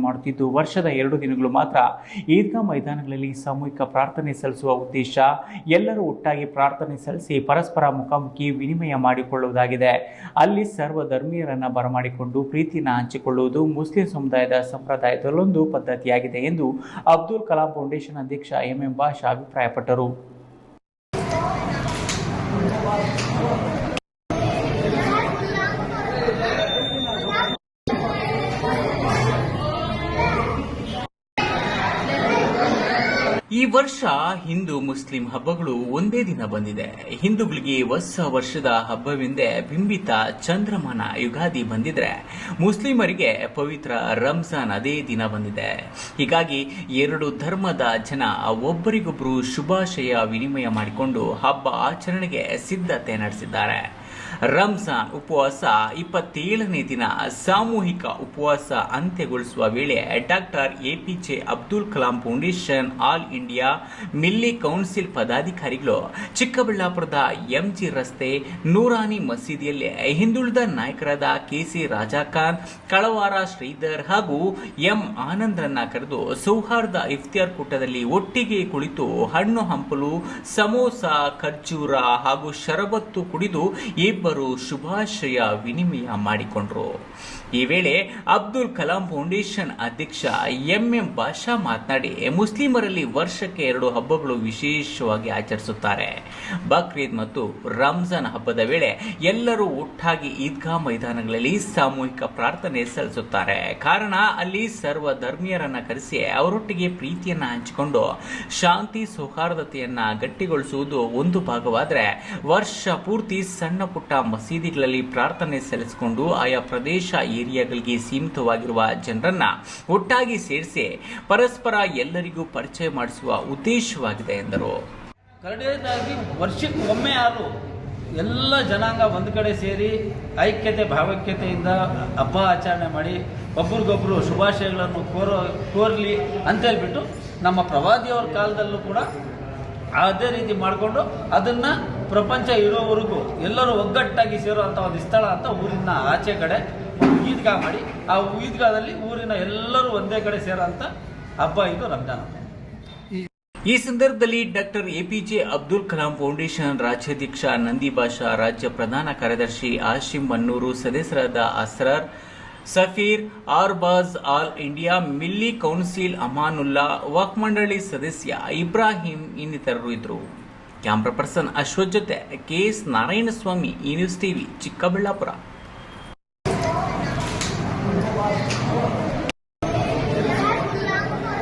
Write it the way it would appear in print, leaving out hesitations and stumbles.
ಮಾಡುತ್ತಿದ್ದು, ವರ್ಷದ 2 ದಿನಗಳು ಮಾತ್ರ ಈದ್ಗಾ ಮೈದಾನಗಳಲ್ಲಿ ಸಾಮೂಹಿಕ ಪ್ರಾರ್ಥನೆ ಸಲ್ಲಿಸುವ ಉದ್ದೇಶ ಎಲ್ಲರೂ ಒಟ್ಟಾಗಿ ಪ್ರಾರ್ಥನೆ ಸಲ್ಲಿಸಿ ಪರಸ್ಪರ ಮುಖಾಮುಖಿ ವಿನಿಮಯ ಮಾಡಿಕೊಳ್ಳುವುದಾಗಿದೆ. ಅಲ್ಲಿ ಸರ್ವ ಧರ್ಮೀಯರನ್ನು ಬರಮಾಡಿಕೊಂಡು ಪ್ರೀತಿಯನ್ನು ಹಂಚಿಕೊಳ್ಳುವುದು ಮುಸ್ಲಿಂ ಸಮುದಾಯದ ಸಂಪ್ರದಾಯದಲ್ಲೊಂದು ಪದ್ಧತಿಯಾಗಿದೆ ಎಂದು ಅಬ್ದುಲ್ ಕಲಾಂ ಫೌಂಡೇಶನ್ ಅಧ್ಯಕ್ಷ ಎಂಎಂ ಬಾಷಾ ಅಭಿಪ್ರಾಯಪಟ್ಟರು. ಈ ವರ್ಷ ಹಿಂದೂ ಮುಸ್ಲಿಂ ಹಬ್ಬಗಳು ಒಂದೇ ದಿನ ಬಂದಿದೆ. ಹಿಂದೂಗಳಿಗೆ ಹೊಸ ವರ್ಷದ ಹಬ್ಬವೆಂದೇ ಬಿಂಬಿತ ಚಂದ್ರಮಾನ ಯುಗಾದಿ ಬಂದಿದ್ರೆ, ಮುಸ್ಲಿಮರಿಗೆ ಪವಿತ್ರ ರಂಜಾನ್ ಅದೇ ದಿನ ಬಂದಿದೆ. ಹೀಗಾಗಿ ಎರಡು ಧರ್ಮದ ಜನ ಒಬ್ಬರಿಗೊಬ್ಬರು ಶುಭಾಶಯ ವಿನಿಮಯ ಮಾಡಿಕೊಂಡು ಹಬ್ಬ ಆಚರಣೆಗೆ ಸಿದ್ಧತೆ ನಡೆಸಿದ್ದಾರೆ. ರಂಜಾನ್ ಉಪವಾಸ 27ನೇ ದಿನ ಸಾಮೂಹಿಕ ಉಪವಾಸ ಅಂತ್ಯಗೊಳಿಸುವ ವೇಳೆ doctor APJ Abdul Kalam foundation all India Milli council ಪದಾಧಿಕಾರಿಗಳು ಚಿಕ್ಕಬಳ್ಳಾಪುರದ ಎಂಜಿ ರಸ್ತೆ ನೂರಾನಿ ಮಸೀದಿಯಲ್ಲಿ ಹಿಂದುಳಿದ ನಾಯಕರಾದ ಕೆಸಿ ರಾಜಾಖಾನ್, ಕಳವಾರ ಶ್ರೀಧರ್ ಹಾಗೂ ಎಂ ಆನಂದ್ರನ್ನ ಕರೆದು ಸೌಹಾರ್ದ ಇಫ್ತಿಯಾರ್ ಕೂಟದಲ್ಲಿ ಒಟ್ಟಿಗೆ ಕುಳಿತು ಹಣ್ಣು ಹಂಪಲು, ಸಮೋಸ, ಖರ್ಜೂರ ಹಾಗೂ ಶರಬತ್ತು ಕುಡಿದು ಇಬ್ಬರು ಶುಭಾಶಯ ವಿನಿಮಯ ಮಾಡಿಕೊಂಡರು. ಈ ವೇಳೆ ಅಬ್ದುಲ್ ಕಲಾಂ ಫೌಂಡೇಶನ್ ಅಧ್ಯಕ್ಷ ಎಂಎಂ ಬಾಷಾ ಮಾತನಾಡಿ, ಮುಸ್ಲಿಮರಲ್ಲಿ ವರ್ಷಕ್ಕೆ 2 ಹಬ್ಬಗಳು ವಿಶೇಷವಾಗಿ ಆಚರಿಸುತ್ತಾರೆ. ಬಕ್ರೀದ್ ಮತ್ತು ರಂಜಾನ್ ಹಬ್ಬದ ವೇಳೆ ಎಲ್ಲರೂ ಒಟ್ಟಾಗಿ ಈದ್ಗಾ ಮೈದಾನಗಳಲ್ಲಿ ಸಾಮೂಹಿಕ ಪ್ರಾರ್ಥನೆ ಸಲ್ಲಿಸುತ್ತಾರೆ. ಕಾರಣ ಅಲ್ಲಿ ಸರ್ವ ಧರ್ಮೀಯರನ್ನ ಕರೆಸಿ ಅವರೊಟ್ಟಿಗೆ ಪ್ರೀತಿಯನ್ನ ಹಂಚಿಕೊಂಡು ಶಾಂತಿ ಸೌಹಾರ್ದತೆಯನ್ನ ಗಟ್ಟಿಗೊಳಿಸುವುದು ಒಂದು ಭಾಗವಾದರೆ, ವರ್ಷ ಪೂರ್ತಿ ಸಣ್ಣ ಪುಟ್ಟ ಮಸೀದಿಗಳಲ್ಲಿ ಪ್ರಾರ್ಥನೆ ಸಲ್ಲಿಸಿಕೊಂಡು ಆಯಾ ಪ್ರದೇಶ ಏರಿಯಾಗಳಿಗೆ ಸೀಮಿತವಾಗಿರುವ ಜನರನ್ನ ಒಟ್ಟಾಗಿ ಸೇರಿಸಿ ಪರಸ್ಪರ ಎಲ್ಲರಿಗೂ ಪರಿಚಯ ಮಾಡಿಸುವ ಉದ್ದೇಶವಾಗಿದೆ ಎಂದರು. ಕರಡೇದಾಗಿ ವರ್ಷಕ್ಕೆ ಒಮ್ಮೆ ಆದರೂ ಎಲ್ಲ ಜನಾಂಗ ಒಂದು ಕಡೆ ಸೇರಿ ಐಕ್ಯತೆ ಭಾವೈಕ್ಯತೆಯಿಂದ ಹಬ್ಬ ಆಚರಣೆ ಮಾಡಿ ಒಬ್ರಿಗೊಬ್ರು ಶುಭಾಶಯಗಳನ್ನು ಕೋರಲಿ ಅಂತ ಹೇಳ್ಬಿಟ್ಟು ನಮ್ಮ ಪ್ರವಾದಿಯವರ ಕಾಲದಲ್ಲೂ ಕೂಡ ಅದೇ ರೀತಿ ಮಾಡಿಕೊಂಡು ಅದನ್ನು ಪ್ರಪಂಚ ಇರೋವರೆಗೂ ಎಲ್ಲರೂ ಒಗ್ಗಟ್ಟಾಗಿ ಸೇರುವಂಥ ಒಂದು ಸ್ಥಳ ಅಂತ ಊರಿನ ಆಚೆ ಕಡೆ ಒಂದು ಈದ್ಗಾ ಮಾಡಿ ಆ ಈದ್ಗಾದಲ್ಲಿ ಊರಿನ ಎಲ್ಲರೂ ಒಂದೇ ಕಡೆ ಸೇರೋಂಥ ಹಬ್ಬ ಇದು ರಂಜಾನ್. ಈ ಸಂದರ್ಭದಲ್ಲಿ doctor APJ Abdul Kalam foundation ರಾಜ್ಯಾಧ್ಯಕ್ಷ ನಂದಿ ಬಾಷಾ, ರಾಜ್ಯ ಪ್ರಧಾನ ಕಾರ್ಯದರ್ಶಿ ಆಶಿಂ ಮನ್ನೂರು, ಸದಸ್ಯರಾದ Asrar, Safeer, Arbaz, all India Milli council Amanullah, ವಕ್ಫ್ ಮಂಡಳಿ ಸದಸ್ಯ ಇಬ್ರಾಹಿಂ ಇನ್ನಿತರರು ಇದ್ದರು. ಕ್ಯಾಮರಾ ಪರ್ಸನ್ ಅಶ್ವಥ್ ಜೊತೆ ಕೆಎಸ್ ನಾರಾಯಣಸ್ವಾಮಿ, ಈ ನ್ಯೂಸ್ ಟಿವಿ, ಚಿಕ್ಕಬಳ್ಳಾಪುರ.